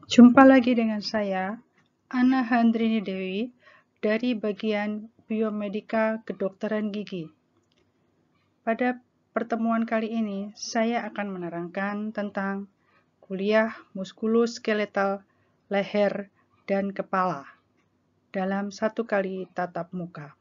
Jumpa lagi dengan saya, Anna Handrini Dewi, dari bagian Biomedika Kedokteran Gigi. Pada pertemuan kali ini, saya akan menerangkan tentang kuliah muskuloskeletal leher dan kepala dalam satu kali tatap muka.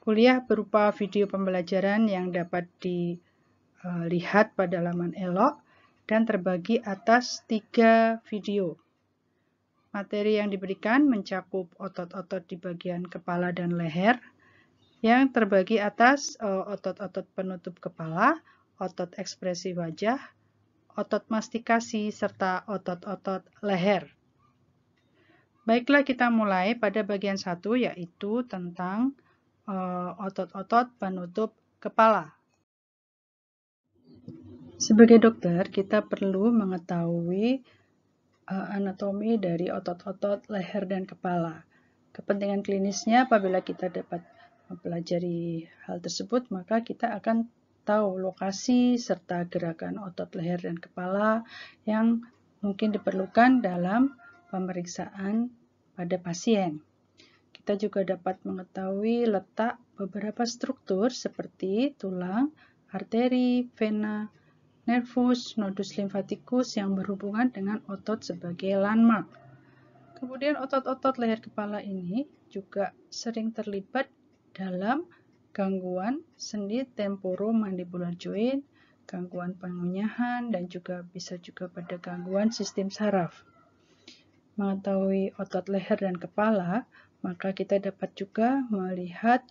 Kuliah berupa video pembelajaran yang dapat dilihat pada laman Elok dan terbagi atas 3 video. Materi yang diberikan mencakup otot-otot di bagian kepala dan leher yang terbagi atas otot-otot penutup kepala, otot ekspresi wajah, otot mastikasi, serta otot-otot leher. Baiklah, kita mulai pada bagian 1, yaitu tentang otot-otot penutup kepala. Sebagai dokter, kita perlu mengetahui anatomi dari otot-otot leher dan kepala. Kepentingan klinisnya, apabila kita dapat mempelajari hal tersebut, maka kita akan tahu lokasi serta gerakan otot leher dan kepala yang mungkin diperlukan dalam pemeriksaan pada pasien. Kita juga dapat mengetahui letak beberapa struktur seperti tulang, arteri, vena, nervus, nodus limfatikus yang berhubungan dengan otot sebagai landmark. Kemudian otot-otot leher kepala ini juga sering terlibat dalam gangguan sendi temporomandibular joint, gangguan pengunyahan, dan juga bisa juga pada gangguan sistem saraf. Mengetahui otot leher dan kepala, maka kita dapat juga melihat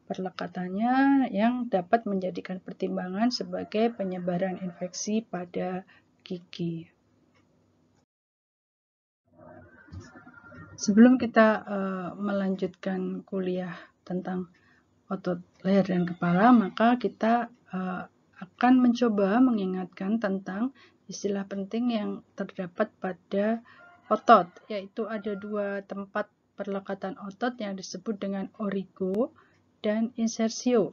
perlekatannya yang dapat menjadikan pertimbangan sebagai penyebaran infeksi pada gigi. Sebelum kita melanjutkan kuliah tentang otot leher dan kepala, maka kita akan mencoba mengingatkan tentang istilah penting yang terdapat pada otot, yaitu ada 2 tempat perlekatan otot yang disebut dengan origo dan insersio.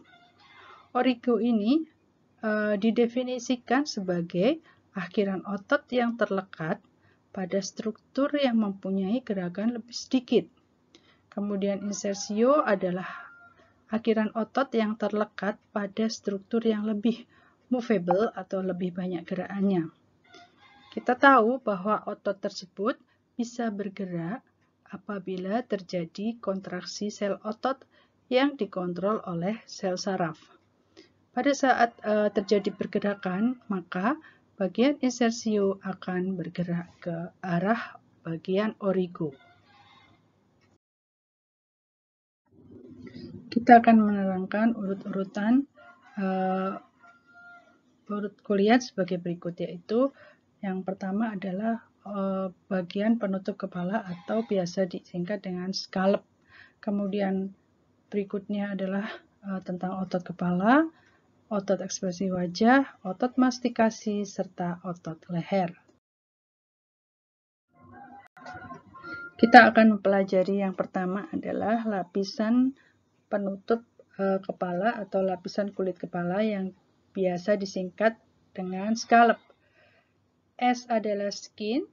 Origo ini didefinisikan sebagai akhiran otot yang terlekat pada struktur yang mempunyai gerakan lebih sedikit. Kemudian insersio adalah akhiran otot yang terlekat pada struktur yang lebih movable atau lebih banyak gerakannya. Kita tahu bahwa otot tersebut bisa bergerak apabila terjadi kontraksi sel otot yang dikontrol oleh sel saraf. Pada saat terjadi pergerakan, maka bagian insersio akan bergerak ke arah bagian origo. Kita akan menerangkan urut-urutan urut kuliah sebagai berikut, yaitu yang pertama adalah bagian penutup kepala atau biasa disingkat dengan scallop. Kemudian berikutnya adalah tentang otot kepala, otot ekspresi wajah, otot mastikasi, serta otot leher. Kita akan mempelajari yang pertama adalah lapisan penutup kepala atau lapisan kulit kepala yang biasa disingkat dengan scallop. S adalah skin,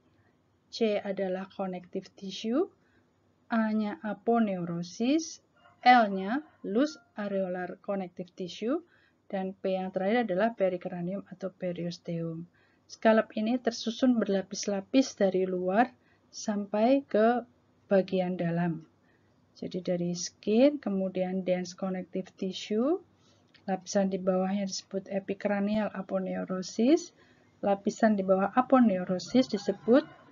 C adalah connective tissue, A-nya aponeurosis, L-nya loose areolar connective tissue, dan P yang terakhir adalah pericranium atau periosteum. Scallop ini tersusun berlapis-lapis dari luar sampai ke bagian dalam. Jadi dari skin, kemudian dense connective tissue, lapisan di bawahnya disebut epicranial aponeurosis, lapisan di bawah aponeurosis disebut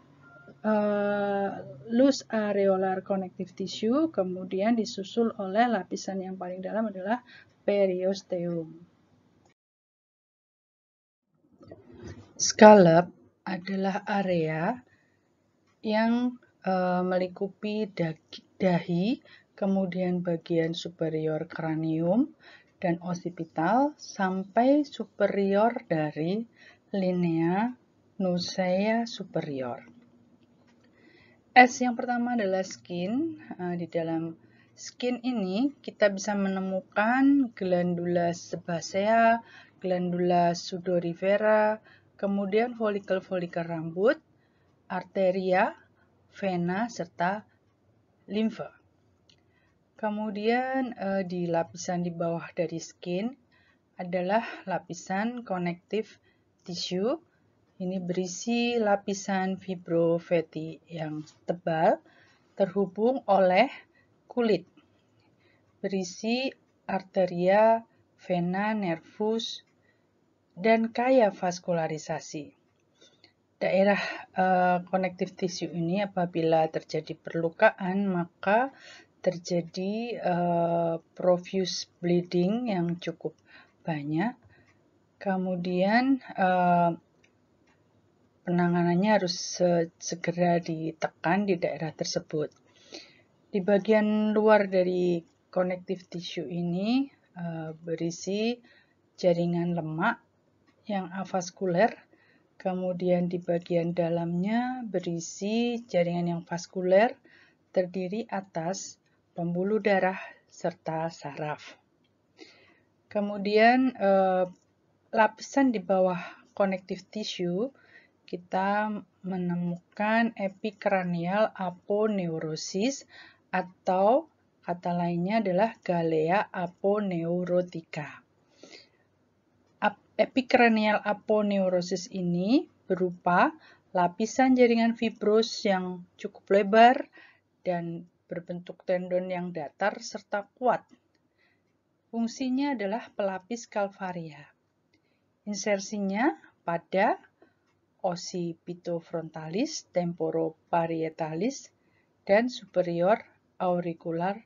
loose areolar connective tissue, kemudian disusul oleh lapisan yang paling dalam adalah periosteum. Scallop adalah area yang melingkupi dahi, kemudian bagian superior kranium dan occipital sampai superior dari linea nucea superior. S yang pertama adalah skin. Di dalam skin ini kita bisa menemukan glandula sebacea, glandula sudorifera, kemudian folikel-folikel rambut, arteria, vena, serta limfe. Kemudian di lapisan di bawah dari skin adalah lapisan connective tissue. Ini berisi lapisan fibrofatty yang tebal terhubung oleh kulit. Berisi arteria, vena, nervus, dan kaya vaskularisasi. Daerah connective tissue ini apabila terjadi perlukaan maka terjadi profuse bleeding yang cukup banyak. Kemudian penanganannya harus segera ditekan di daerah tersebut. Di bagian luar dari connective tissue ini berisi jaringan lemak yang avaskuler, kemudian di bagian dalamnya berisi jaringan yang vaskuler terdiri atas pembuluh darah serta saraf. Kemudian lapisan di bawah connective tissue kita menemukan epikranial aponeurosis atau kata lainnya adalah galea aponeurotica. Epikranial aponeurosis ini berupa lapisan jaringan fibros yang cukup lebar dan berbentuk tendon yang datar serta kuat. Fungsinya adalah pelapis kalvaria. Insersinya pada occipitofrontalis, temporoparietalis, dan superior auricular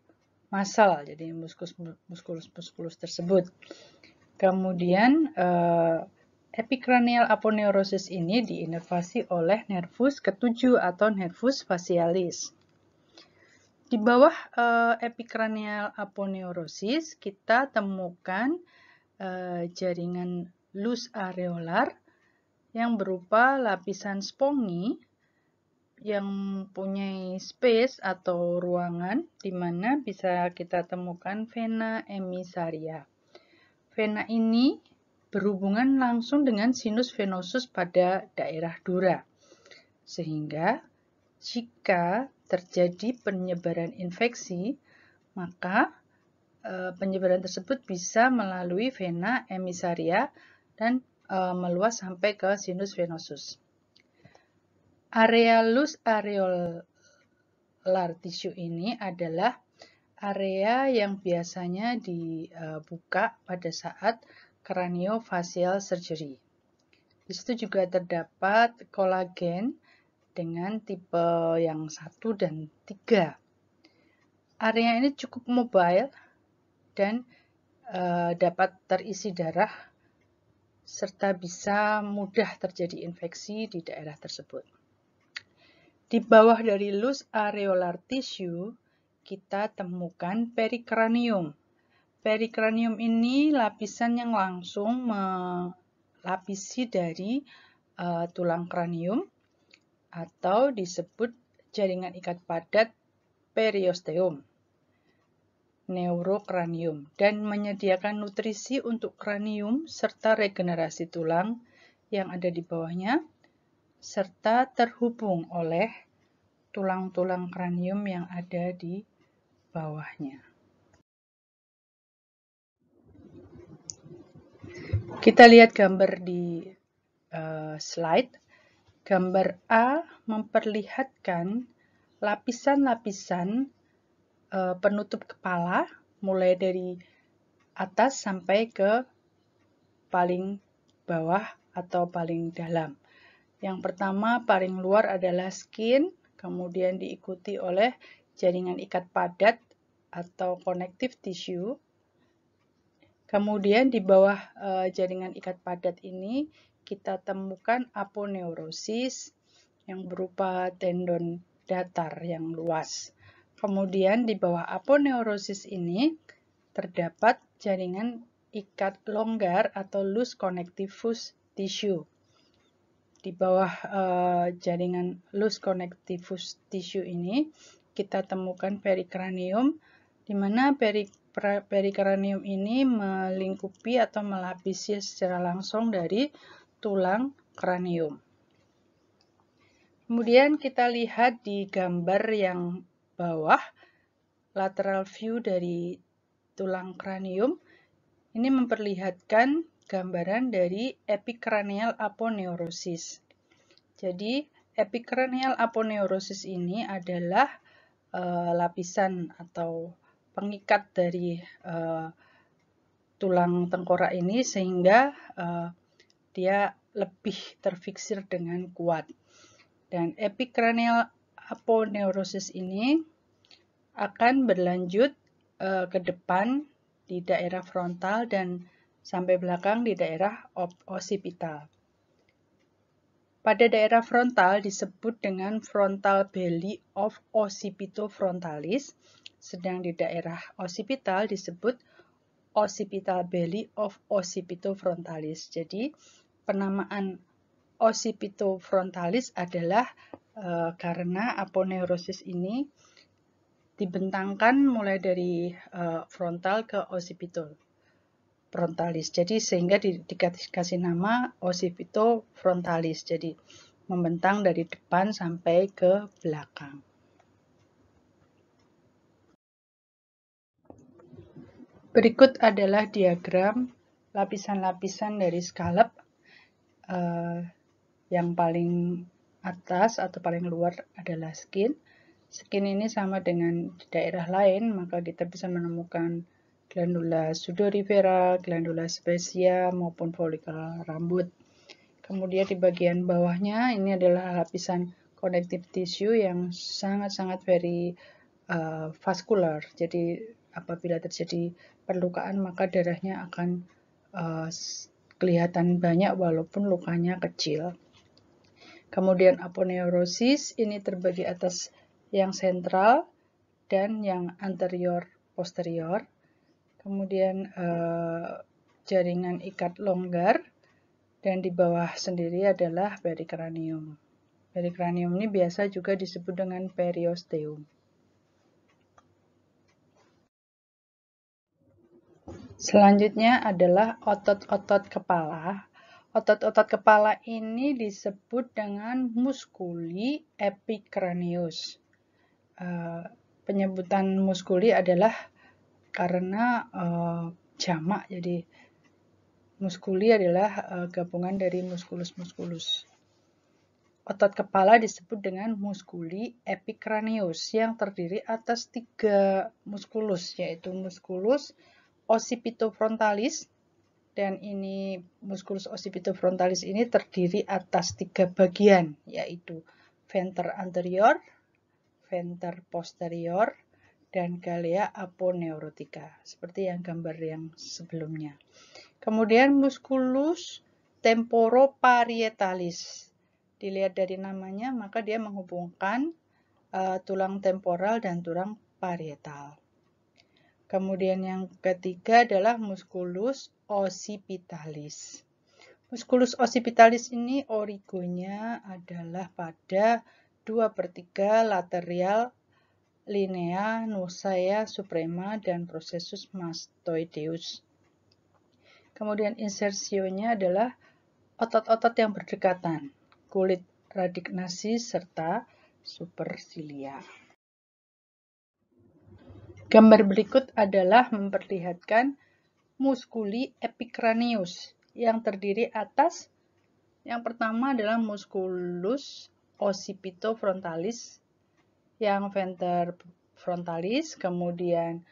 muscle, jadi muskulus tersebut. Kemudian epikranial aponeurosis ini diinervasi oleh nervus ketujuh atau nervus facialis. Di bawah epikranial aponeurosis kita temukan jaringan lus areolar yang berupa lapisan spongi yang mempunyai space atau ruangan di mana bisa kita temukan vena emisaria. Vena ini berhubungan langsung dengan sinus venosus pada daerah dura, sehingga jika terjadi penyebaran infeksi, maka penyebaran tersebut bisa melalui vena emisaria dan meluas sampai ke sinus venosus. Area lus areolar tissue ini adalah area yang biasanya dibuka pada saat craniofacial surgery. Di situ juga terdapat kolagen dengan tipe yang 1 dan 3. Area ini cukup mobile dan dapat terisi darah serta bisa mudah terjadi infeksi di daerah tersebut. Di bawah dari lus areolar tissue, kita temukan perikranium. Perikranium ini lapisan yang langsung melapisi dari tulang kranium atau disebut jaringan ikat padat periosteum, neurokranium, dan menyediakan nutrisi untuk kranium serta regenerasi tulang yang ada di bawahnya, serta terhubung oleh tulang-tulang kranium yang ada di bawahnya. Kita lihat gambar di slide. Gambar A memperlihatkan lapisan-lapisan penutup kepala mulai dari atas sampai ke paling bawah atau paling dalam. Yang pertama paling luar adalah skin, kemudian diikuti oleh jaringan ikat padat atau connective tissue. Kemudian di bawah jaringan ikat padat ini kita temukan aponeurosis yang berupa tendon datar yang luas. Kemudian di bawah aponeurosis ini terdapat jaringan ikat longgar atau loose connectivus tissue. Di bawah jaringan loose connectivus tissue ini kita temukan perikranium, di mana perikranium ini melingkupi atau melapisi secara langsung dari tulang kranium. Kemudian kita lihat di gambar yang bawah, lateral view dari tulang kranium. Ini memperlihatkan gambaran dari epicranial aponeurosis. Jadi, epicranial aponeurosis ini adalah lapisan atau pengikat dari tulang tengkorak ini sehingga dia lebih terfiksir dengan kuat. Dan epicranial aponeurosis ini akan berlanjut ke depan di daerah frontal dan sampai belakang di daerah occipital. Pada daerah frontal disebut dengan frontal belly of occipitofrontalis, sedang di daerah occipital disebut occipital belly of occipitofrontalis. Jadi, penamaan occipitofrontalis adalah karena aponeurosis ini dibentangkan mulai dari frontal ke occipitofrontalis. Jadi sehingga dikasih nama occipitofrontalis. Jadi membentang dari depan sampai ke belakang. Berikut adalah diagram lapisan-lapisan dari scallop. Yang paling atas atau paling luar adalah skin. Skin ini sama dengan di daerah lain, maka kita bisa menemukan glandula sudorifera, glandula sebacia, maupun folikel rambut. Kemudian di bagian bawahnya ini adalah lapisan connective tissue yang sangat-sangat very vascular. Jadi apabila terjadi perlukaan maka darahnya akan kelihatan banyak walaupun lukanya kecil. Kemudian aponeurosis ini terbagi atas yang sentral dan yang anterior posterior. Kemudian jaringan ikat longgar dan di bawah sendiri adalah perikranium. Perikranium ini biasa juga disebut dengan periosteum. Selanjutnya adalah otot-otot kepala. Otot-otot kepala ini disebut dengan musculi epicranius. Penyebutan musculi adalah karena jamak, jadi musculi adalah gabungan dari musculus. Otot kepala disebut dengan musculi epicranius yang terdiri atas 3 musculus, yaitu musculus occipitofrontalis, dan ini musculus occipitofrontalis ini terdiri atas 3 bagian, yaitu venter anterior, venter posterior, dan galea aponeurotica, seperti yang gambar yang sebelumnya. Kemudian musculus temporoparietalis, dilihat dari namanya maka dia menghubungkan tulang temporal dan tulang parietal. Kemudian yang ketiga adalah musculus occipitalis. Musculus occipitalis ini origonya adalah pada 2/3 lateral linea nusaea suprema dan processus mastoideus. Kemudian insersionya adalah otot-otot yang berdekatan, kulit radignasi serta supersilia. Gambar berikut adalah memperlihatkan musculi epicranius yang terdiri atas yang pertama adalah musculus occipitofrontalis yang venter frontalis, kemudian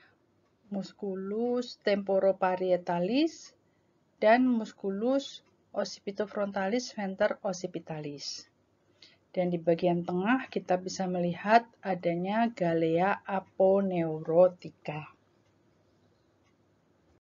musculus temporoparietalis dan musculus occipitofrontalis venter occipitalis. Dan di bagian tengah kita bisa melihat adanya galea aponeurotica.